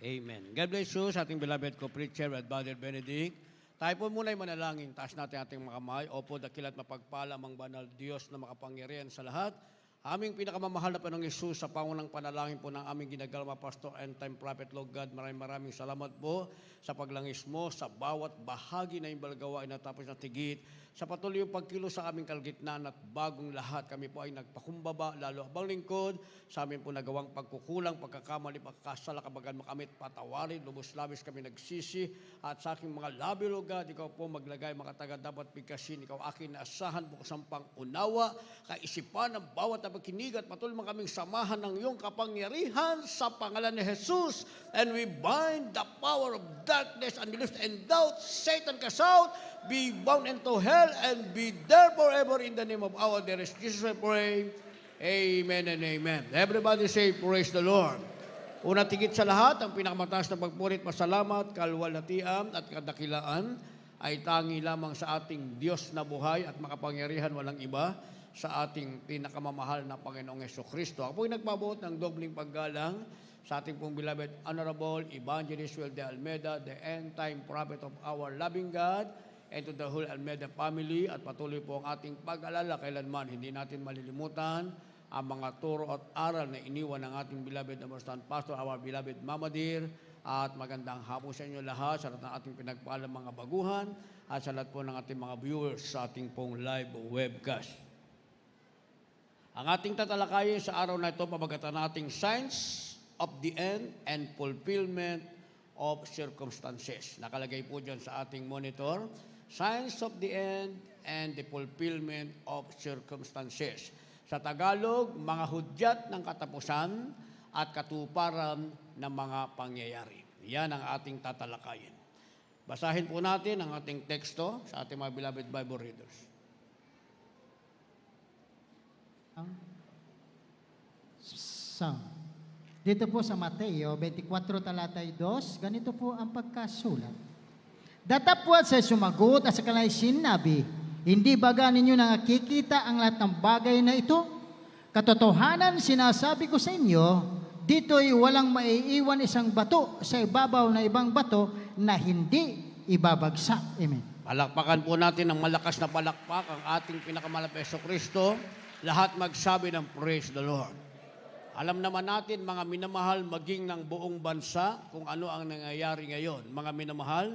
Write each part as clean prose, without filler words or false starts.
Amen. God bless you sa ating beloved co-preacher at Brother Benedict. Tayo po muna ay manalangin. Taas natin ating mga kamay. Opo, dakilat mapagpala ang banal Diyos na makapangyarihan sa lahat. Aming pinakamamahal na Panginoong Hesus sa pangunang panalangin po ng aming ginagalma Pastor and Time Prophet, Lord God, maraming salamat po sa paglangis mo sa bawat bahagi na imbalagawa ay natapos na tigit. Sa patuloy yung pagkilo sa aming kalgitnaan at bagong lahat, kami po ay nagpakumbaba, lalo abang lingkod, sa amin po nagawang pagkukulang, pagkakamali, pagkasala, kabagan makamit, patawarin, lubos-labis kami nagsisi, at sa aking mga labi, Lord God, ikaw po maglagay, makataga dapat bigkasin, ikaw akin naasahan, bukas ang pangunawa, kaisipan ng bawat na pagkinig at patuloy mga kaming samahan ng iyong kapangyarihan sa pangalan ni Jesus, and we bind the power of darkness and beliefs and doubt, Satan cast out, be bound into hell, and be there forever in the name of our dearest Jesus, I pray. Amen and amen. Everybody say, praise the Lord. Una tigit sa lahat, ang pinakamataas na pagpurit, pasalamat, kalwalhatian at kadakilaan ay tangi lamang sa ating Diyos na buhay at makapangyarihan, walang iba, sa ating pinakamamahal na Panginoong Jesucristo. Ako po'y nagpabuot ng dobling paggalang sa ating pong beloved Honorable Evangelist Will de Almeida, the end-time prophet of our loving God, and to the whole Almeida family, at patuloy po ang ating pag-alala kailanman. Hindi natin malilimutan ang mga turo at aral na iniwan ng ating beloved na Pastor, our beloved Mama Dear, at magandang hapon sa inyo lahat, sa lahat ng ating pinagpaalang mga baguhan, at sa lahat po ng ating mga viewers sa ating pong live webcast. Ang ating tatalakayin sa araw na ito, pamagatan nating Signs of the End and Fulfillment of Circumstances. Nakalagay po dyan sa ating monitor, Signs of the End and the Fulfillment of Circumstances. Sa Tagalog, mga hudyat ng katapusan at katuparan ng mga pangyayari. Yan ang ating tatalakayin. Basahin po natin ang ating teksto sa ating mga beloved Bible readers. Dito po sa Mateo 24 talatay 2, ganito po ang pagkasulat. Datapwat sa sumagot at sa kanay sinabi, hindi baga ninyo nakikita ang lahat ng bagay na ito? Katotohanan sinasabi ko sa inyo, dito'y walang maiiwan isang bato sa ibabaw na ibang bato na hindi ibabagsak. Amen. Palakpakan po natin ng malakas na palakpak ang ating pinakamalapit sa Kristo. Lahat magsabi ng praise the Lord. Alam naman natin, mga minamahal, maging ng buong bansa, kung ano ang nangyayari ngayon. Mga minamahal,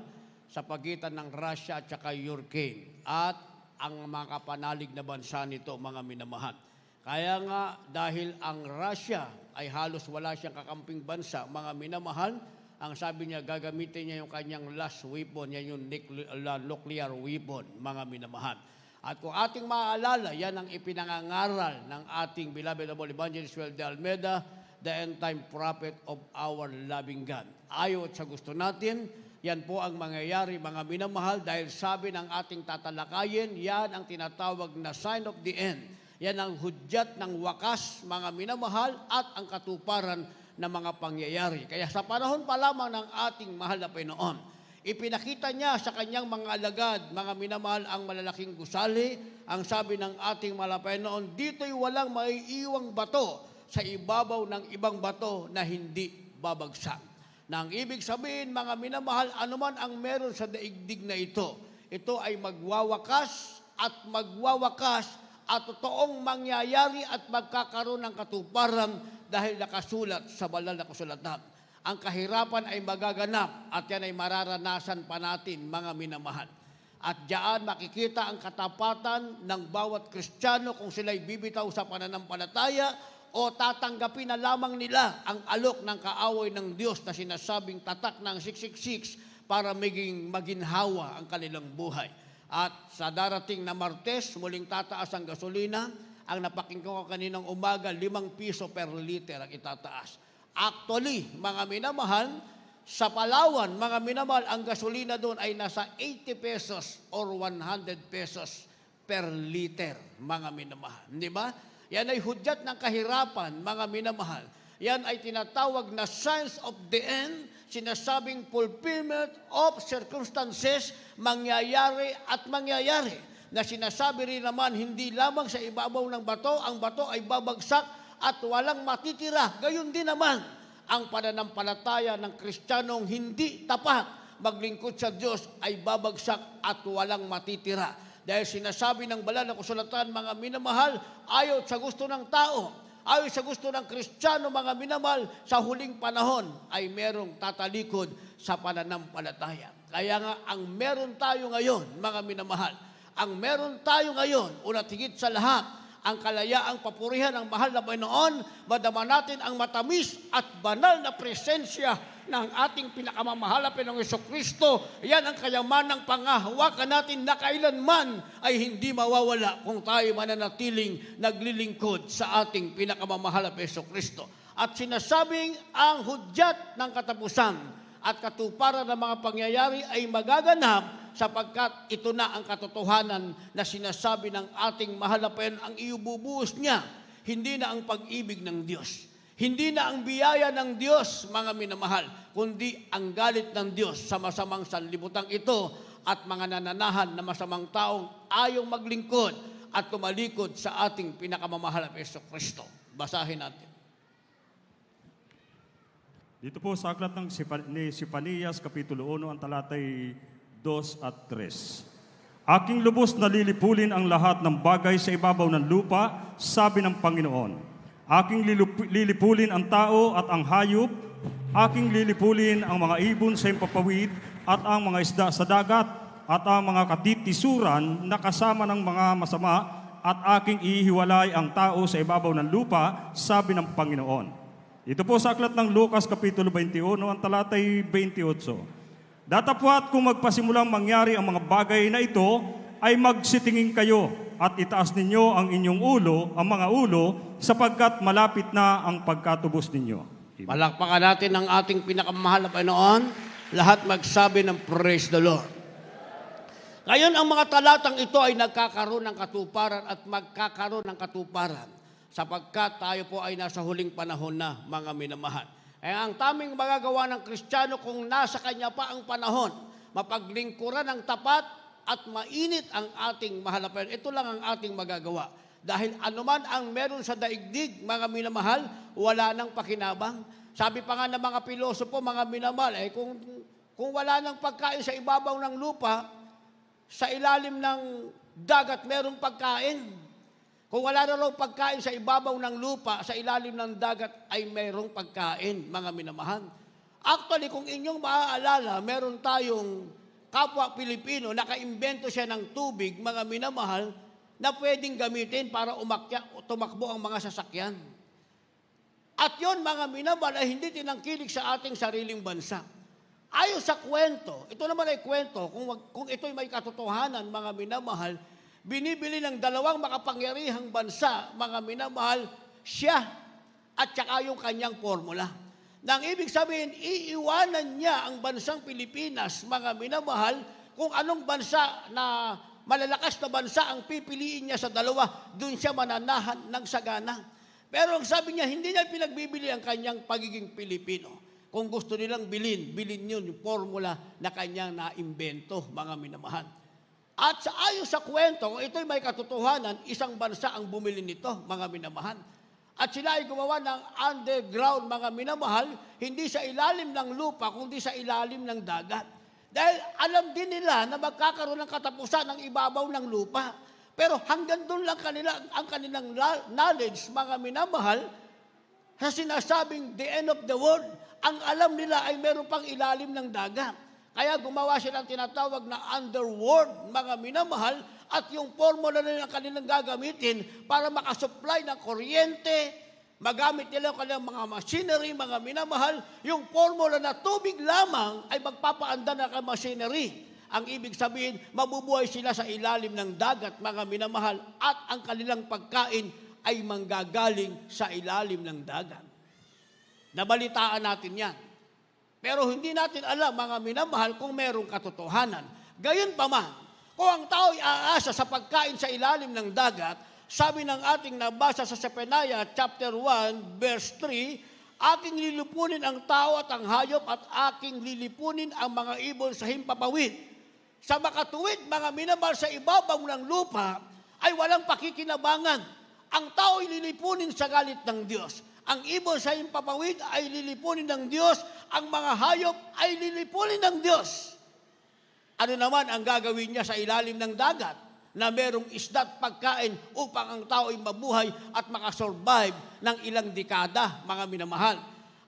sa pagitan ng Russia at saka Ukraine. At ang mga kapanalig na bansa nito, mga minamahal. Kaya nga, dahil ang Russia ay halos wala siyang kakamping bansa, mga minamahal, ang sabi niya, gagamitin niya yung kanyang last weapon, yan yung nuclear weapon, mga minamahal. At kung ating maaalala, yan ang ipinangangaral ng ating beloved Evangelist Will de Almeida, the end-time prophet of our loving God. Ayon sa gusto natin, yan po ang mangyayari, mga minamahal, dahil sabi ng ating tatalakayin, yan ang tinatawag na sign of the end. Yan ang hudyat ng wakas, mga minamahal, at ang katuparan ng mga pangyayari. Kaya sa panahon pa lamang ng ating mahal na Panginoon, ipinakita niya sa kanyang mga alagad, mga minamahal, ang malalaking gusali. Ang sabi ng ating mahal na Panginoon, dito'y walang maiiwang bato sa ibabaw ng ibang bato na hindi babagsak. Nang ibig sabihin, mga minamahal, anuman ang meron sa daigdig na ito ay magwawakas at totoong mangyayari at magkakaroon ng katuparan dahil nakasulat sa banal na kasulatan. Ang kahirapan ay magaganap at yan ay mararanasan pa natin, mga minamahal. At diyan makikita ang katapatan ng bawat Kristiyano kung sila'y bibitaw sa pananampalataya o tatanggapin na lamang nila ang alok ng kaaway ng Diyos na sinasabing tatak ng 666 para maginhawa ang kanilang buhay. At sa darating na Martes, muling tataas ang gasolina. Ang napakinggan ko kaninang umaga, 5 piso per liter ang itataas. Actually, mga minamahal, sa Palawan, mga minamahal, ang gasolina doon ay nasa 80 pesos or 100 pesos per liter, mga minamahal. Di ba? Yan ay hudyat ng kahirapan, mga minamahal. Yan ay tinatawag na signs of the end, sinasabing fulfillment of circumstances, mangyayari at mangyayari. Na sinasabi rin naman, hindi lamang sa ibabaw ng bato, ang bato ay babagsak at walang matitira. Gayon din naman, ang pananampalataya ng Kristiyanong hindi tapat maglingkod sa Diyos ay babagsak at walang matitira. Dahil sinasabi ng banal na kasulatan, mga minamahal, ayaw sa gusto ng tao, ayaw sa gusto ng Kristiyano, mga minamahal, sa huling panahon ay merong tatalikod sa pananampalataya. Kaya nga, ang meron tayo ngayon, mga minamahal, ang meron tayo ngayon, una't higit sa lahat, ang kalayaang papurihan ng mahal na Panginoon, madama natin ang matamis at banal na presensya ng ating pinakamamahal na Panginoong Jesucristo. Yan ang kayamanang pangahawakan natin na kailanman ay hindi mawawala kung tayo mananatiling naglilingkod sa ating pinakamamahal na Jesucristo. At sinasabing ang hudyat ng katapusan at katuparan ng mga pangyayari ay magaganap sapagkat ito na ang katotohanan na sinasabi ng ating mahal na Panginoon, ang iububuhos niya, hindi na ang pag-ibig ng Diyos. Hindi na ang biyaya ng Diyos, mga minamahal, kundi ang galit ng Diyos sa masamang sanlibutan ito at mga nananahan na masamang taong ayong maglingkod at tumalikod sa ating pinakamamahal na Jesucristo. Basahin natin. Dito po sa aklat ni Sifanias, Kapitulo 1, ang talatay 2 at 3. Aking lubos na lilipulin ang lahat ng bagay sa ibabaw ng lupa, sabi ng Panginoon. Aking lilipulin ang tao at ang hayop, aking lilipulin ang mga ibon sa himpapawid at ang mga isda sa dagat at ang mga katitisuran na kasama ng mga masama at aking ihiwalay ang tao sa ibabaw ng lupa, sabi ng Panginoon. Ito po sa aklat ng Lucas, Kapitulo 21, ang talatay 28. Datapwat kung magpasimulang mangyari ang mga bagay na ito, ay magsitingin kayo at itaas ninyo ang inyong ulo, ang mga ulo, sapagkat malapit na ang pagkatubos ninyo. Palakpakan natin ang ating pinakamahal na Panginoon. Lahat magsabi ng praise the Lord. Ngayon, ang mga talatang ito ay nagkakaroon ng katuparan at magkakaroon ng katuparan sapagkat tayo po ay nasa huling panahon na, mga minamahal. Ang taming magagawa ng Kristiyano kung nasa kanya pa ang panahon, mapaglingkuran ng tapat at mainit ang ating mahal na Panginoon. Ito lang ang ating magagawa. Dahil anuman ang meron sa daigdig, mga minamahal, wala nang pakinabang. Sabi pa nga ng mga pilosopo, mga minamahal, kung wala nang pagkain sa ibabaw ng lupa, sa ilalim ng dagat merong pagkain. Kung wala na raw pagkain sa ibabaw ng lupa, sa ilalim ng dagat ay mayroong pagkain, mga minamahal. Actually, kung inyong maaalala, meron tayong kapwa Pilipino, nakaimbento siya ng tubig, mga minamahal, na pwedeng gamitin para tumakbo ang mga sasakyan. At yon, mga minamahal, ay hindi tinangkilik sa ating sariling bansa. Ayon sa kwento, ito naman ay kwento, kung ito'y may katotohanan, mga minamahal, binibili ng dalawang makapangyarihang bansa, mga minamahal, siya at saka yung kanyang formula. Nang ibig sabihin, iiwanan niya ang bansang Pilipinas, mga minamahal, kung anong bansa na malalakas na bansa ang pipiliin niya sa dalawa, doon siya mananahan ng sagana. Pero ang sabi niya, hindi niya pinagbibili ang kanyang pagiging Pilipino. Kung gusto nilang bilhin yun yung formula na kanyang naimbento, mga minamahal. At sa ayon sa kwento, kung ito'y may katotohanan, isang bansa ang bumili nito, mga minamahal. At sila ay gumawa ng underground, mga minamahal, hindi sa ilalim ng lupa, kundi sa ilalim ng dagat. Dahil alam din nila na magkakaroon ng katapusan ng ibabaw ng lupa. Pero hanggang doon lang ang kanilang knowledge, mga minamahal, sa sinasabing the end of the world, ang alam nila ay meron pang ilalim ng dagat. Kaya gumawa sila ng tinatawag na underworld, mga minamahal, at yung formula nila kanilang gagamitin para makasupply ng kuryente, magamit nila ang kanilang mga machinery, mga minamahal, yung formula na tubig lamang ay magpapaanda ng machinery. Ang ibig sabihin, mabubuhay sila sa ilalim ng dagat, mga minamahal, at ang kanilang pagkain ay manggagaling sa ilalim ng dagat. Nabalitaan natin yan. Pero hindi natin alam, mga minamahal, kung merong katotohanan. Gayon pa man, kung ang tao ay aasa sa pagkain sa ilalim ng dagat, sabi ng ating nabasa sa Zephaniah chapter 1, verse 3, aking lilipunin ang tao at ang hayop at aking lilipunin ang mga ibon sa himpapawid. Sa makatuwid, mga minamahal, sa ibabaw ng lupa ay walang pakikinabangan. Ang tao ay lilipunin sa galit ng Diyos. Ang ibon sa himpapawid ay lilipunin ng Diyos. Ang mga hayop ay lilipunin ng Diyos. Ano naman ang gagawin niya sa ilalim ng dagat na merong isda at pagkain upang ang tao ay mabuhay at makasurvive ng ilang dekada, mga minamahal?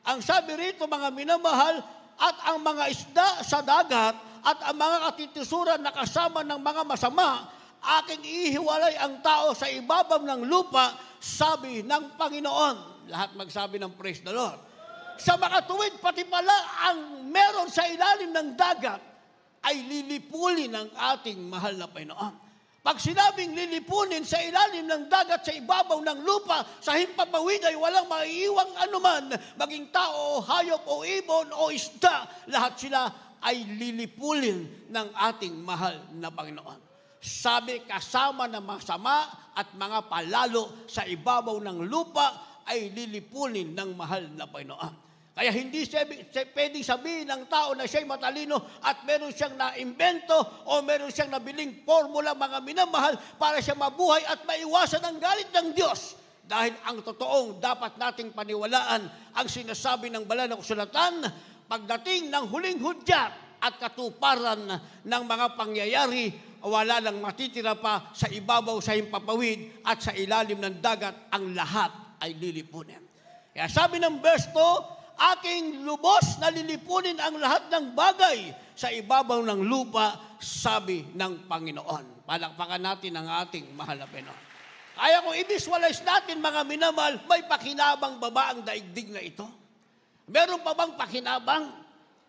Ang sabi rito, mga minamahal, at ang mga isda sa dagat at ang mga katitisuran na kasama ng mga masama, aking ihiwalay ang tao sa ibabaw ng lupa, sabi ng Panginoon. Lahat magsabi ng praise the Lord. Sa makatuwid, pati pala ang meron sa ilalim ng dagat ay lilipulin ng ating mahal na Panginoon. Pag sinabing lilipunin sa ilalim ng dagat, sa ibabaw ng lupa, sa himpapawid ay walang maiiwang anuman, maging tao o hayop o ibon o isda, lahat sila ay lilipulin ng ating mahal na Panginoon. Sabi, kasama ng masama at mga palalo sa ibabaw ng lupa ay lilipunin ng mahal na Panginoon. Kaya hindi pwedeng sabihin ng tao na siya'y matalino at meron siyang naimbento o meron siyang nabiling formula, mga minamahal, para siya mabuhay at maiwasan ang galit ng Diyos. Dahil ang totoong dapat nating paniwalaan ang sinasabi ng banal na kasulatan, pagdating ng huling hudyat at katuparan ng mga pangyayari, wala lang matitira pa sa ibabaw sa himpapawid at sa ilalim ng dagat, ang lahat ay lilipunin. Kaya sabi ng verse 2, aking lubos na lilipunin ang lahat ng bagay sa ibabaw ng lupa, sabi ng Panginoon. Palakpakan natin ang ating mahal na Panginoon. Kaya kung i-visualize natin, mga minamahal, may pakinabang ba ang daigdig na ito? Meron pa bang pakinabang?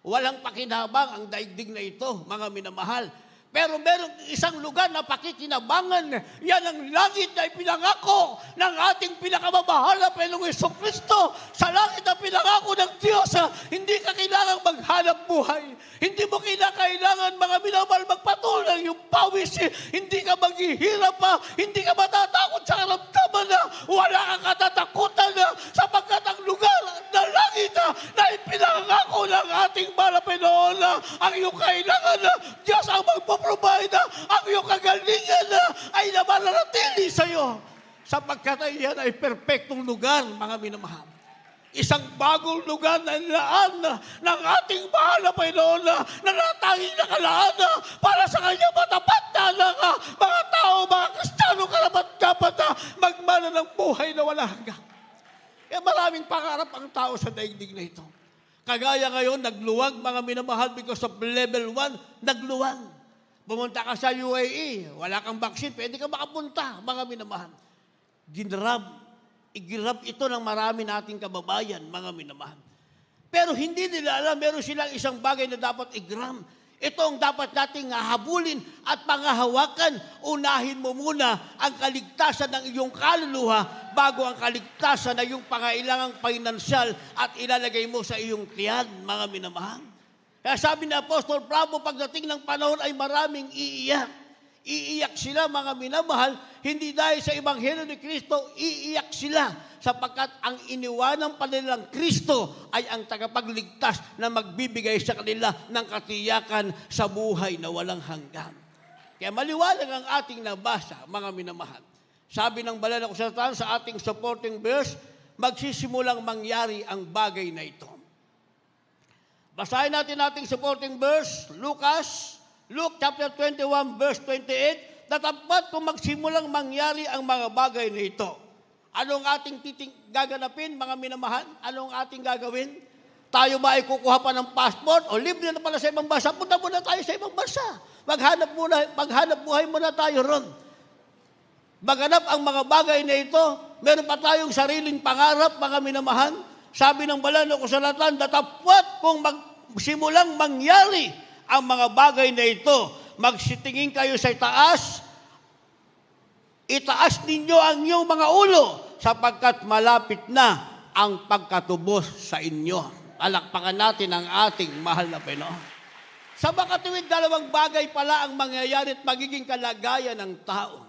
Walang pakinabang ang daigdig na ito, mga minamahal. Pero meron isang lugar na pakikinabangan. Yan ang langit na ipinangako ng ating pinakamamahal na Panginoong Jesucristo. Sa langit na pinangako ng Diyos, hindi ka kailangang maghanap buhay. Hindi mo kailangan, mga minamahal, magpatuloy yung pawis. Hindi ka maghihirap pa. Hindi ka matatakot sa karamdaman na wala kang katatakutan sapagkat ang lugar na langit na ipinangako ng ating mahal na Panginoon, ang iyong kailangan, Diyos ang magpaprovide, ang iyong kagalingan ay namananatili sa iyo. Sapagkat yan ay perpektong lugar, mga minamahal. Isang bagong lugar na nilaan ng ating mahal na Panginoon na natanging nakalaan para sa kanya matapat na mga tao, mga Kristiyano, karapat-dapat magmana ng buhay na wala hanggang. Kaya maraming pangarap ang tao sa daigdig na ito. Kagaya ngayon, nagluwag, mga minamahal, because of level 1, nagluwag. Pumunta ka sa UAE, wala kang vaccine, pwede ka makapunta, mga minamahal. Igirab ito ng marami nating kababayan, mga minamahal. Pero hindi nila alam, meron silang isang bagay na dapat igram. Ito ang dapat nating habulin at pangahawakan. Unahin mo muna ang kaligtasan ng iyong kaluluwa bago ang kaligtasan ng iyong pangailangang pinansyal at ilalagay mo sa iyong tiyan, mga minamahal. Kaya sabi ni Apostol Pablo, pagdating ng panahon ay maraming iiyak. Iiyak sila, mga minamahal, hindi dahil sa Ebanghelyo ni Kristo, iiyak sila sapagkat ang iniwanang pa nilang Kristo ay ang tagapagligtas na magbibigay sa kanila ng katiyakan sa buhay na walang hanggan. Kaya maliwanag ang ating nabasa, mga minamahal. Sabi ng banal na kasulatan sa ating supporting verse, magsisimulang mangyari ang bagay na ito. Basahin natin ating supporting verse, Luke chapter 21, verse 28, tatapat kung magsimulang mangyari ang mga bagay na ito. Anong ating gaganapin, mga minamahal? Anong ating gagawin? Tayo ba ay kukuha pa ng passport o libre na pala sa ibang bansa? Punta muna tayo sa ibang bansa. Maghanap buhay muna tayo ron. Maganap ang mga bagay na ito. Meron pa tayong sariling pangarap, mga minamahal. Sabi ng banal na kasulatan, tatapat kung magsimulang mangyari ang mga bagay na ito, magsitingin kayo sa itaas, itaas ninyo ang inyong mga ulo, sapagkat malapit na ang pagkatubos sa inyo. Palakpakan natin ang ating mahal na Panginoon. Sa makatuwid, dalawang bagay pala ang mangyayari at magiging kalagayan ng tao.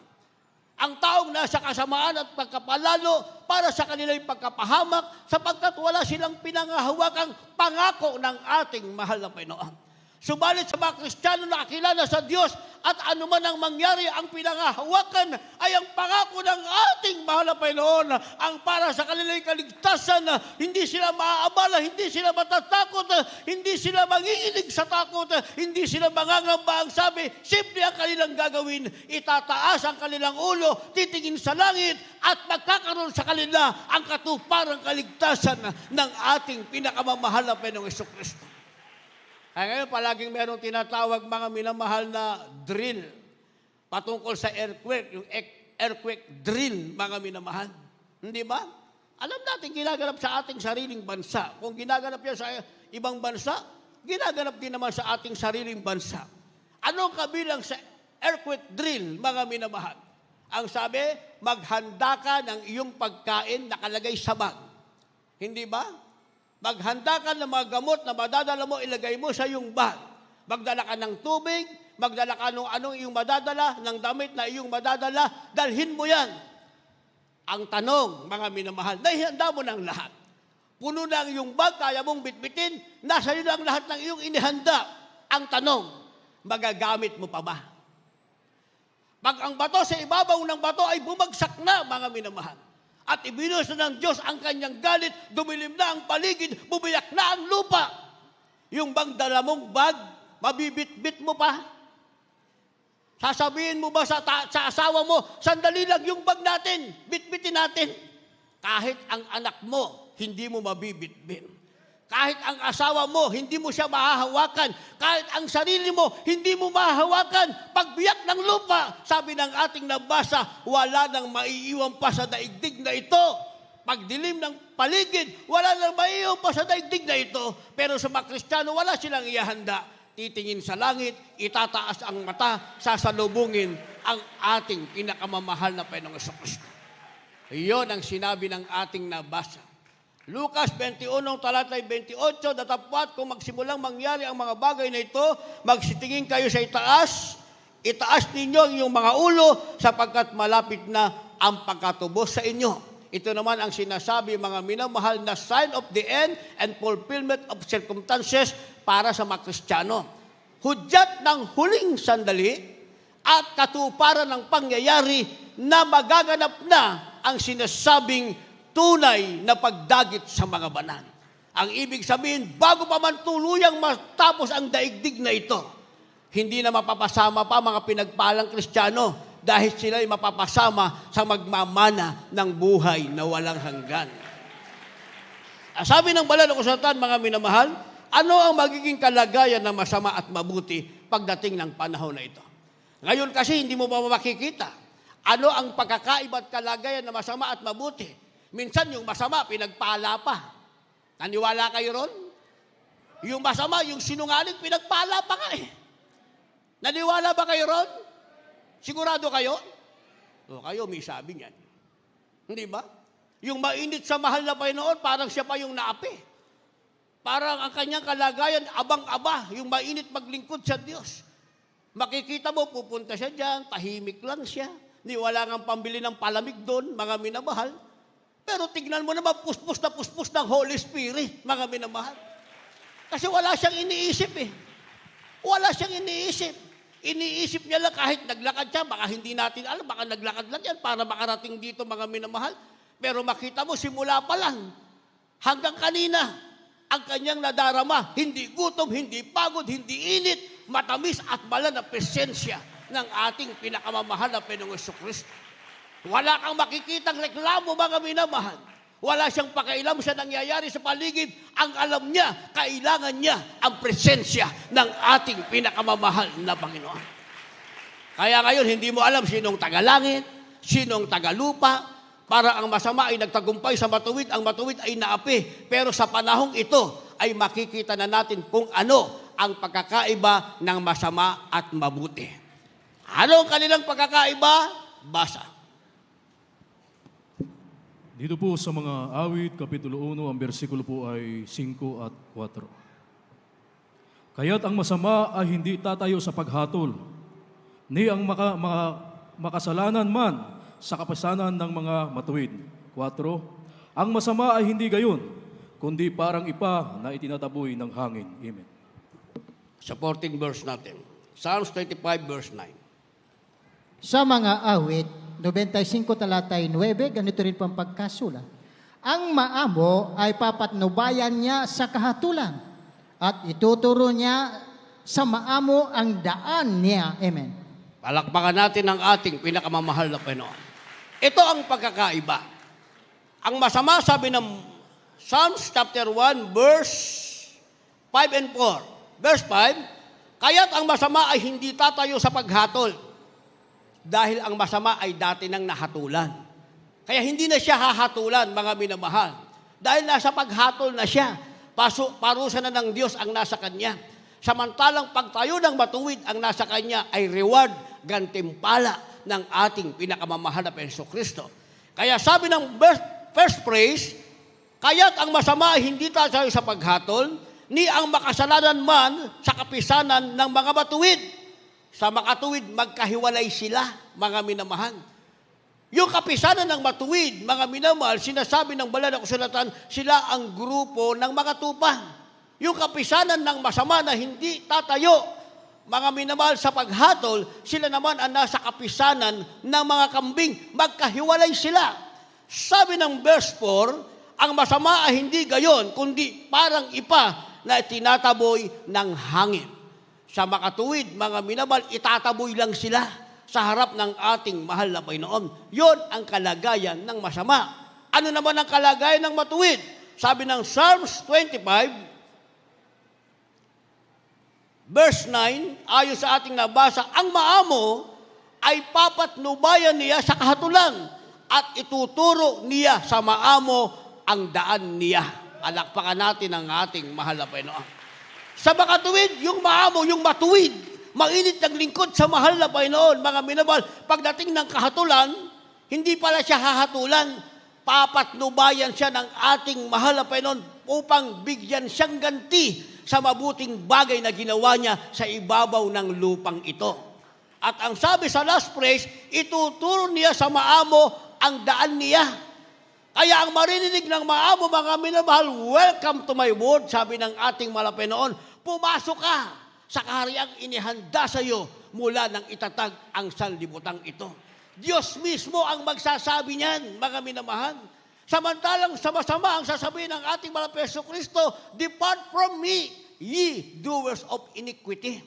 Ang taong nasa kasamaan at pagkapalalo para sa kanilang pagkapahamak sapagkat wala silang pinangahawakang pangako ng ating mahal na Panginoon. Subalit sa mga Kristiyano na kakilala sa Diyos at anuman ang mangyari, ang pinangahawakan ay ang pangako ng ating mahal na Panginoon ang para sa kanilang kaligtasan. Hindi sila maaabala, hindi sila matatakot, hindi sila manginginig sa takot, hindi sila mangangamba. Ang sabi, simple ang kanilang gagawin, itataas ang kanilang ulo, titingin sa langit at magkakaroon sa kanila ang katuparang kaligtasan ng ating pinakamamahal na Panginoong Jesucristo. Ay ngayon, palaging merong tinatawag mga minamahal na drill patungkol sa earthquake, yung earthquake drill, mga minamahal. Hindi ba? Alam natin, ginaganap sa ating sariling bansa. Kung ginaganap yan sa ibang bansa, ginaganap din naman sa ating sariling bansa. Anong kabilang sa earthquake drill, mga minamahal? Ang sabi, maghanda ka ng iyong pagkain nakalagay sa bag. Hindi ba? Maghanda ka ng mga gamot na madadala mo, ilagay mo sa iyong bag. Magdala ka ng tubig, magdala ka ng anong iyong madadala, ng damit na iyong madadala, dalhin mo yan. Ang tanong, mga minamahal, naihanda mo ng lahat. Puno na ang iyong bag, kaya mong bitbitin, nasa iyo na ang lahat ng iyong inihanda. Ang tanong, magagamit mo pa ba? Pag ang bato sa ibabaw ng bato ay bumagsak na, mga minamahal, at ibinuhos na ng Diyos ang kanyang galit, dumilim na ang paligid, bumiyak na ang lupa. Yung bang dala mong bag, mabibit-bit mo pa? Sasabihin mo ba sa asawa mo, sandali lang yung bag natin, bitbitin natin. Kahit ang anak mo, hindi mo mabibit-bit. Kahit ang asawa mo, hindi mo siya mahahawakan. Kahit ang sarili mo, hindi mo mahahawakan. Pagbiyak ng lupa, sabi ng ating nabasa, wala nang maiiwan pa sa daigdig na ito. Pagdilim ng paligid, wala nang maiiwan pa sa daigdig na ito. Pero sa mga Kristiyano, wala silang ihanda. Titingin sa langit, itataas ang mata, sasalubungin ang ating pinakamamahal na Panginoong Jesucristo. Iyon ang sinabi ng ating nabasa. Lucas 21, talatay 28, datapwat kung magsimulang mangyari ang mga bagay na ito, magsitingin kayo sa itaas, itaas ninyo yung mga ulo sapagkat malapit na ang pagkatubos sa inyo. Ito naman ang sinasabi mga minamahal na sign of the end and fulfillment of circumstances para sa mga Kristiyano. Hudyat ng huling sandali at katuparan ng pangyayari na magaganap na ang sinasabing tunay na pagdagit sa mga banal. Ang ibig sabihin, bago pa man tuluyang matapos ang daigdig na ito, hindi na mapapasama pa mga pinagpalang Kristiyano dahil sila ay mapapasama sa magmamana ng buhay na walang hanggan. Sabi ng banal na kasulatan, mga minamahal, ano ang magiging kalagayan ng masama at mabuti pagdating ng panahon na ito? Ngayon kasi hindi mo pa makikita ano ang pagkakaiba at kalagayan ng masama at mabuti. Minsan yung masama, pinagpala pa. Naniwala kayo ron? Yung masama, yung sinungaling, pinagpala pa ka eh. Naniwala ba kayo ron? Sigurado kayo? O kayo, may sabi niyan. Hindi ba? Yung mainit sa mahal na Panginoon, parang siya pa yung naapi. Parang ang kanyang kalagayan, abang-aba, yung mainit maglingkod sa Diyos. Makikita mo, pupunta siya dyan, tahimik lang siya. Wala nga pambili ng palamig doon, mga minamahal. Pero tignan mo naman, puspos ng Holy Spirit, mga minamahal. Kasi wala siyang iniisip eh. Wala siyang iniisip. Iniisip niya lang kahit naglakad siya, baka hindi natin alam, baka naglakad lang yan para makarating dito, mga minamahal. Pero makita mo, simula pa lang, hanggang kanina, ang kanyang nadarama, hindi gutom, hindi pagod, hindi init, matamis at malan na presensya ng ating pinakamamahal na Panginoong Jesucristo. Wala kang makikitang reklamo, mga minamahal. Wala siyang pakailam sa nangyayari sa paligid. Ang alam niya, kailangan niya ang presensya ng ating pinakamamahal na Panginoon. Kaya ngayon, hindi mo alam sinong tagalangit, sinong tagalupa, para ang masama ay nagtagumpay sa matuwid, ang matuwid ay naapi. Pero sa panahong ito, ay makikita na natin kung ano ang pagkakaiba ng masama at mabuti. Ano ang kanilang pagkakaiba? Basa. Dito po sa mga awit, Kapitulo 1, ang bersikulo po ay 5 at 4. Kaya't ang masama ay hindi tatayo sa paghatol, ni ang makasalanan man sa kapasanan ng mga matuwid. 4. Ang masama ay hindi gayon, kundi parang ipa na itinataboy ng hangin. Amen. Supporting verse natin. Psalms 25 verse 9. Sa mga awit, 95 talatay 9, ganito rin pang pagkasulat. Ang maamo ay papatnubayan niya sa kahatulan at ituturo niya sa maamo ang daan niya. Amen. Palakpakan natin ang ating pinakamamahal na Panginoon. Ito ang pagkakaiba. Ang masama, sabi ng Psalms chapter 1, verse 5 and 4. Verse 5, kaya't ang masama ay hindi tatayo sa paghatol dahil ang masama ay dati nang nahatulan. Kaya hindi na siya hahatulan, mga minamahal. Dahil nasa paghatol na siya, parusa na ng Diyos ang nasa kanya. Samantalang pagtayo ng matuwid ang nasa kanya ay reward, gantimpala ng ating pinakamamahal na Jesucristo. Kaya sabi ng first phrase, kaya't ang masama ay hindi tayo sa paghatol, ni ang makasalanan man sa kapisanan ng mga matuwid. Sa makatuwid, magkahiwalay sila, mga minamahal. Yung kapisanan ng matuwid, mga minamahal, sinasabi ng banal na kasulatan, sila ang grupo ng mga tupang. Yung kapisanan ng masama na hindi tatayo, mga minamahal, sa paghatol, sila naman ang nasa kapisanan ng mga kambing. Magkahiwalay sila. Sabi ng verse 4, ang masama ay hindi gayon, kundi parang ipa na tinataboy ng hangin. Sa makatuwid, mga minamahal, itataboy lang sila sa harap ng ating mahal na Panginoon. Yon ang kalagayan ng masama. Ano naman ang kalagayan ng matuwid? Sabi ng Psalms 25, verse 9, ayon sa ating nabasa, ang maamo ay papatnubayan niya sa kahatulan at ituturo niya sa maamo ang daan niya. Palakpakan natin ang ating mahal na Panginoon. Sa makatuwid, yung maamo, yung matuwid, mainit ng lingkod sa mahal na Panginoon, mga minamahal. Pagdating ng kahatulan, hindi pala siya hahatulan. Papatnubayan siya ng ating mahal na Panginoon upang bigyan siyang ganti sa mabuting bagay na ginawa niya sa ibabaw ng lupang ito. At ang sabi sa last phrase, ituturo niya sa maamo ang daan niya. Kaya ang maririnig ng maamo, mga minamahal, welcome to my word, sabi ng ating mahal na Panginoon, pumasok ka sa kahariang inihanda sa iyo mula nang itatag ang sanlibutan ito. Diyos mismo ang magsasabi niyan, mga minamahal. Samantalang sa masama ang sasabihin ng ating mahal na Jesucristo, depart from me, ye doers of iniquity.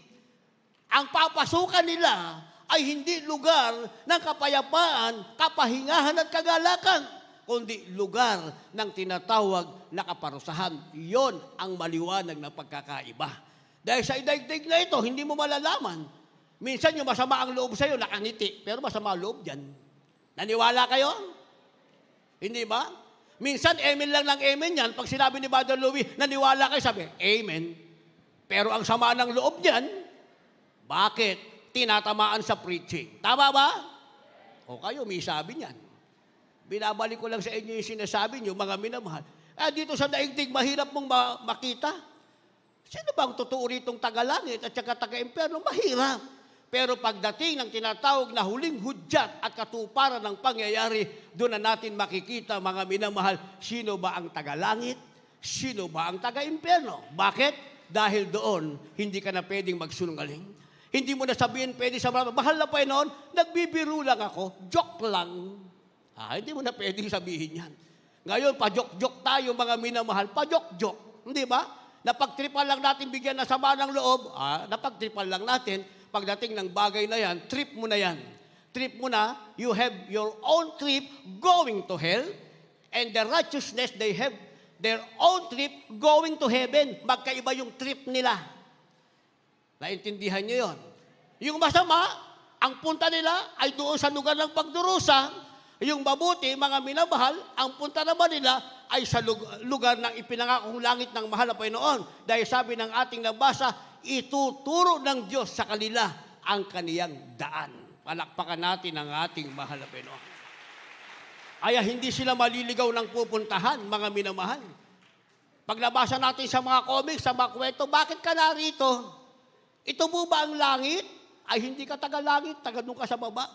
Ang papasukan nila ay hindi lugar ng kapayapaan, kapahingahan at kagalakan, kundi lugar ng tinatawag na kaparusahan. Iyon ang maliwanag na pagkakaiba. Dahil sa idaigdig na ito, hindi mo malalaman. Minsan yung masama ang loob sa'yo, nakangiti, pero masama ang loob dyan. Naniwala kayo? Hindi ba? Minsan, amen lang ng amen yan. Pag sinabi ni Brother Louie, naniwala kayo, sabi, amen. Pero ang sama ng loob dyan, bakit? Tinatamaan sa preaching. Tama ba? O kayo, may sabi niyan. Binabalik ko lang sa inyo yung sinasabi niyo, mga minamahal. Dito sa daigdig, mahirap mong makita. Sino bang totoo ritong taga-langit at saka taga-impyerno? Mahirap. Pero pagdating ng tinatawag na huling hudyat at katuparan ng pangyayari, doon na natin makikita, mga minamahal, sino ba ang taga-langit? Sino ba ang taga-impyerno? Bakit? Dahil doon, hindi ka na pwedeng magsunungaling. Hindi mo na sabihin pwede sa mahal na Panginoon, nagbibiro lang ako, joke lang. Hindi mo na pwedeng sabihin yan. Ngayon, pa-joke-joke tayo, mga minamahal, pa-joke-joke. Hindi ba? Napagtripan lang natin bigyan ng sama ng loob, napagtripan lang natin, pagdating ng bagay na yan, trip mo na yan. Trip mo na, you have your own trip going to hell, and the righteousness, they have their own trip going to heaven. Magkaiba yung trip nila. Naintindihan niyo yon? Yung masama, ang punta nila ay doon sa lugar ng pagdurusa. Yung mabuti, mga minamahal, ang punta naman nila ay sa lugar ng ipinangakong langit ng mahal na Panginoon. Dahil sabi ng ating nabasa, ituturo ng Diyos sa kanila ang kaniyang daan. Palakpakan natin ang ating mahal na Panginoon. Kaya hindi sila maliligaw ng pupuntahan, mga minamahal. Paglabasa natin sa mga comics, sa mga kwento, bakit ka narito? Ito po ba ang langit? Ay hindi ka taga-langit, taga doon ka sa baba.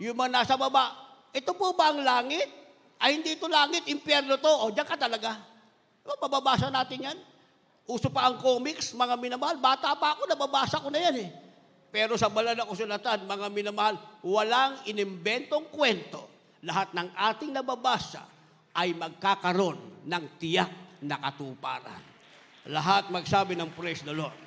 Yung mga nasa baba, ito po ba ang langit? Ay, hindi ito langit, impyerno to. O, diyan ka talaga. Mababasa natin yan. Uso pa ang comics, mga minamahal. Bata pa ako, nababasa ko na yan eh. Pero sa banal na kasulatan, mga minamahal, walang inimbentong kwento. Lahat ng ating nababasa ay magkakaroon ng tiyak na katuparan. Lahat magsabi ng praise the Lord.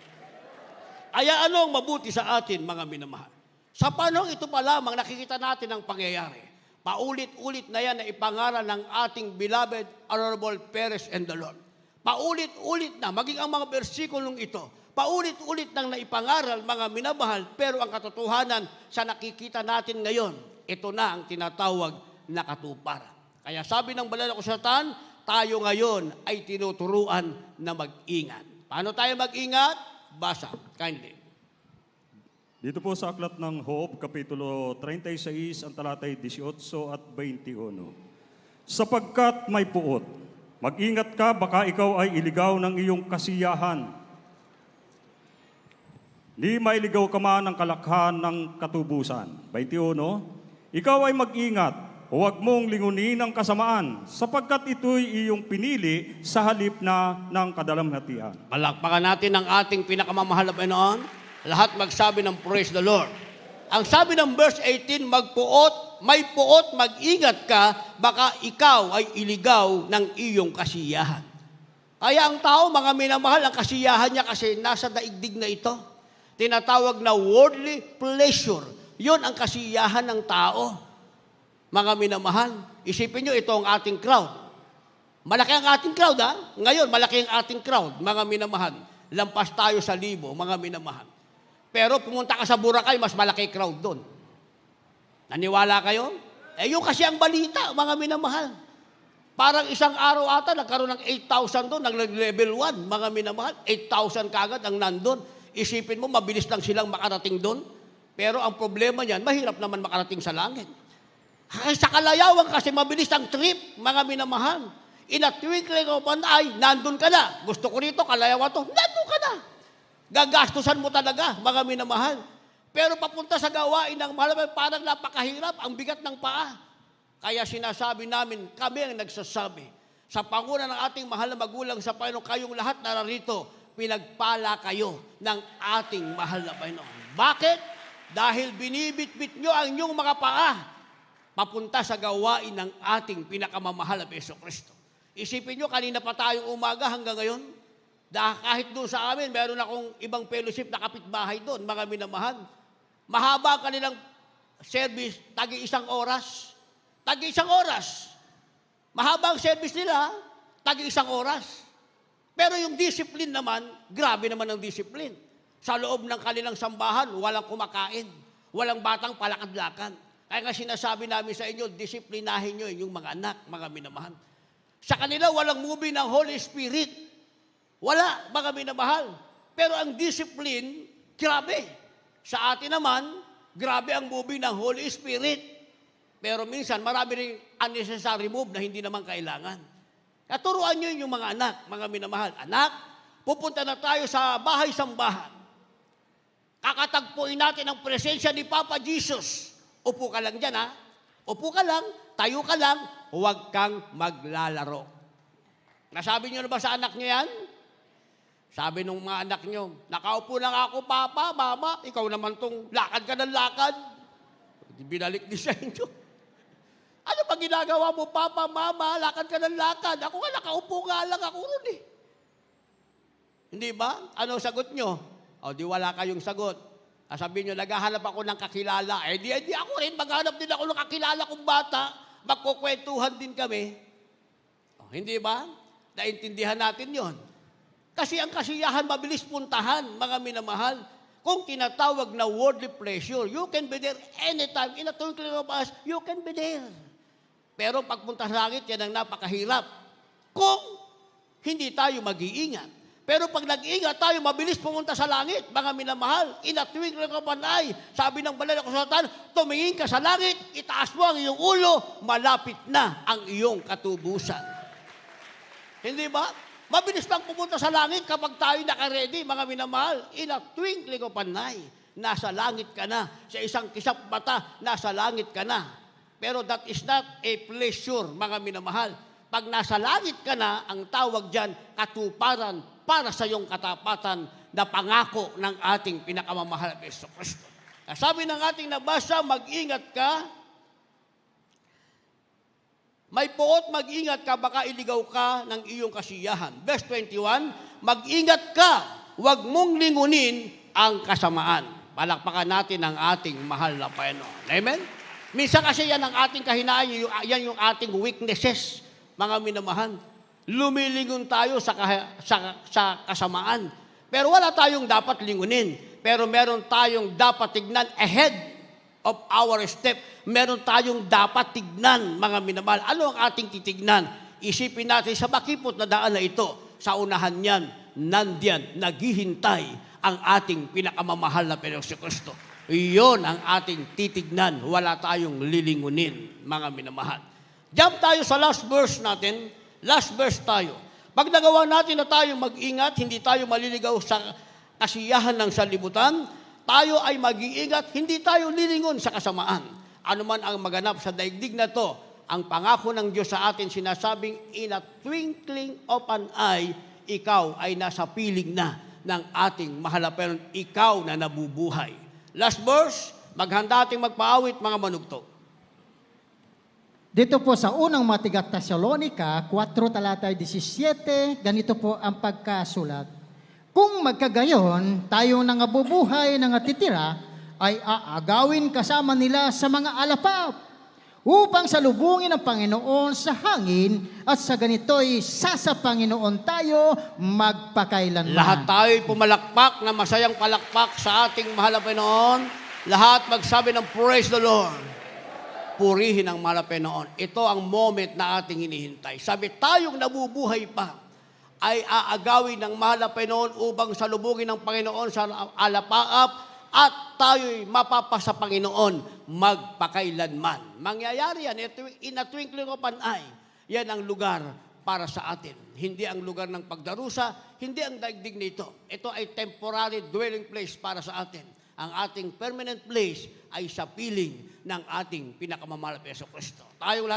Kaya anong mabuti sa atin, mga minamahal? Sa panahon ito pa lamang, nakikita natin ang pangyayari. Paulit-ulit na yan na ipangaral ng ating beloved Honorable Perez and the Lord. Paulit-ulit na, maging ang mga bersikulong ito, paulit-ulit nang naipangaral, mga minamahal, pero ang katotohanan sa nakikita natin ngayon, ito na ang tinatawag na katuparan. Kaya sabi ng banal na kasulatan, tayo ngayon ay tinuturuan na mag-ingat. Paano tayo mag-ingat? Basa, kindly. Dito po sa aklat ng Hoob, Kapitulo 36, ang talatay 18 at 21. Sapagkat may puot, mag-ingat ka, baka ikaw ay iligaw ng iyong kasiyahan. Di mailigaw ka man ng kalakhan ng katubusan. 21, ikaw ay mag-ingat, huwag mong lingunin ang kasamaan, sapagkat ito'y iyong pinili sa halip na ng kadalamhatian. Palakpakan natin ang ating pinakamamahal na Panginoon. Lahat magsabi ng praise the Lord. Ang sabi ng verse 18, may puot, mag-ingat ka, baka ikaw ay iligaw ng iyong kasiyahan. Kaya ang tao, mga minamahal, ang kasiyahan niya kasi nasa daigdig na ito. Tinatawag na worldly pleasure. Yun ang kasiyahan ng tao. Mga minamahal, isipin nyo, ito ang ating crowd. Malaki ang ating crowd, ha? Ngayon, malaki ang ating crowd, mga minamahal. Lampas tayo sa 1,000, mga minamahal. Pero pumunta ka sa Boracay, mas malaki crowd doon. Naniwala kayo? Yun kasi ang balita, mga minamahal. Parang isang araw ata, nagkaroon ng 8,000 doon, nag-level 1, mga minamahal. 8,000 kagad ang nandun. Isipin mo, mabilis lang silang makarating doon. Pero ang problema niyan, mahirap naman makarating sa langit. Sa Kalayawan kasi mabilis ang trip, mga minamahal. In a twinkling of an eye, nandun ka na. Gusto ko rito, Kalayawan to, nandun ka na. Gagastusan mo talaga, mga minamahal. Pero papunta sa gawain ng mahal, parang napakahirap, ang bigat ng paa. Kaya sinasabi namin, kami ang nagsasabi, sa panguna ng ating mahal na magulang sa Panginoon, kayong lahat nararito, pinagpala kayo ng ating mahal na Panginoon. Bakit? Dahil binibitbit nyo ang inyong mga paa, papunta sa gawain ng ating pinakamamahal na Jesucristo. Isipin nyo, kanina pa tayong umaga hanggang ngayon, kahit doon sa amin, meron akong ibang fellowship na kapitbahay doon, mga minamahal. Mahaba ang kanilang service, tagi-1 oras. Tagi-1 oras. Mahaba ang service nila, tagi-1 oras. Pero yung discipline naman, grabe naman ang discipline. Sa loob ng kanilang sambahan, walang kumakain. Walang batang palakad-lakad. Kaya nga sinasabi namin sa inyo, disiplinahin nyo yung mga anak, mga minamahal. Sa kanila, walang movie ng Holy Spirit. Wala, mga minamahal. Pero ang discipline, grabe. Sa atin naman, grabe ang movie ng Holy Spirit. Pero minsan, marami rin unnecessary move na hindi naman kailangan. Turuan nyo yung mga anak, mga minamahal. Anak, pupunta na tayo sa bahay-sambahan. Kakatagpuin natin ang presensya ni Papa Jesus. Upo ka lang dyan, ha? Upo ka lang, tayo ka lang, huwag kang maglalaro. Nasabi nyo na ba sa anak nyo yan? Sabi nung mga anak nyo, nakaupo lang ako, Papa, Mama, ikaw naman tong lakad ka ng lakad. Binalik din sa inyo. Ano ba ginagawa mo, Papa, Mama, lakad ka ng lakad? Ako nga, nakaupo nga lang ako ron eh. Hindi ba? Ano sagot nyo? O, di wala kayong sagot. Sabihin nyo, naghahanap ako ng kakilala. Di ako rin, maghanap din ako ng kakilala kong bata. Magkukwentuhan din kami. O, hindi ba? Naintindihan natin yon. Kasi ang kasiyahan mabilis puntahan, mga minamahal. Kung tinatawag na worldly pleasure, you can be there anytime. In a twinkling of an eye, you can be there. Pero pagpunta sa langit, yan ang napakahirap. Kung hindi tayo mag-iingat. Pero pag nag-iingat tayo, mabilis pumunta sa langit, mga minamahal. In a twinkling of an eye, sabi ng banal na kasulatan, tumingin ka sa langit, itaas mo ang iyong ulo, malapit na ang iyong katubusan. Hindi ba? Mabilis lang pumunta sa langit kapag tayo naka-ready, mga minamahal. In a twinkling of an eye, nasa langit ka na. Sa isang kisap mata, nasa langit ka na. Pero that is not a pleasure, mga minamahal. Pag nasa langit ka na, ang tawag dyan, katuparan para sa iyong katapatan na pangako ng ating pinakamamahal na Yesu Kristo. Sabi ng ating nabasa, mag-ingat ka. May puot, mag-ingat ka, baka iligaw ka ng iyong kasiyahan. Verse 21, mag-ingat ka, huwag mong lingunin ang kasamaan. Palakpakan natin ang ating mahal na Panginoon. Amen? Minsan kasi yan ang ating kahinaan, yan yung ating weaknesses, mga minamahal. Lumilingon tayo sa kasamaan. Pero wala tayong dapat lingunin. Pero meron tayong dapat tignan ahead of our step. Meron tayong dapat tignan, mga minamahal. Ano ang ating titignan? Isipin natin sa makipot na daan na ito. Sa unahan niyan, nandiyan, naghihintay ang ating pinakamamahal na Panginoong Kristo. Iyon ang ating titignan. Wala tayong lilingunin, mga minamahal. Jump tayo sa last verse natin. Last verse tayo. Pag nagawa natin na tayo mag-ingat, hindi tayo maliligaw sa kasiyahan ng sanlibutan, tayo ay mag-iingat, hindi tayo lilingon sa kasamaan. Ano man ang maganap sa daigdig na to, ang pangako ng Diyos sa atin sinasabing, in a twinkling of an eye, ikaw ay nasa piling na ng ating mahal na Panginoon, ikaw na nabubuhay. Last verse, maghanda ating magpaawit, mga manugtog. Dito po sa unang Matigat Tesalonica, 4 talatay 17, ganito po ang pagkasulat. Kung magkagayon, tayo na nabubuhay na natitira, ay aagawin kasama nila sa mga alapap, upang salubungin ang Panginoon sa hangin, at sa ganito'y sa Panginoon tayo magpakailanman. Lahat tayo'y pumalakpak na masayang palakpak sa ating mahal na Panginoon. Lahat magsabi ng praise the Lord. Purihin ang mahal na Panginoon. Ito ang moment na ating hinihintay. Sabi, tayong nabubuhay pa ay aagawin ng mahal na Panginoon upang salubungin ng Panginoon sa alapaap at tayo'y mapapasa Panginoon magpakailanman. Mangyayari yan, in a twinkling of an eye. Yan ang lugar para sa atin. Hindi ang lugar ng pagdarusa, hindi ang daigdig nito. Ito ay temporary dwelling place para sa atin. Ang ating permanent place ay sa piling ng ating pinakamamahal na Yesu Kristo. Tayong lahat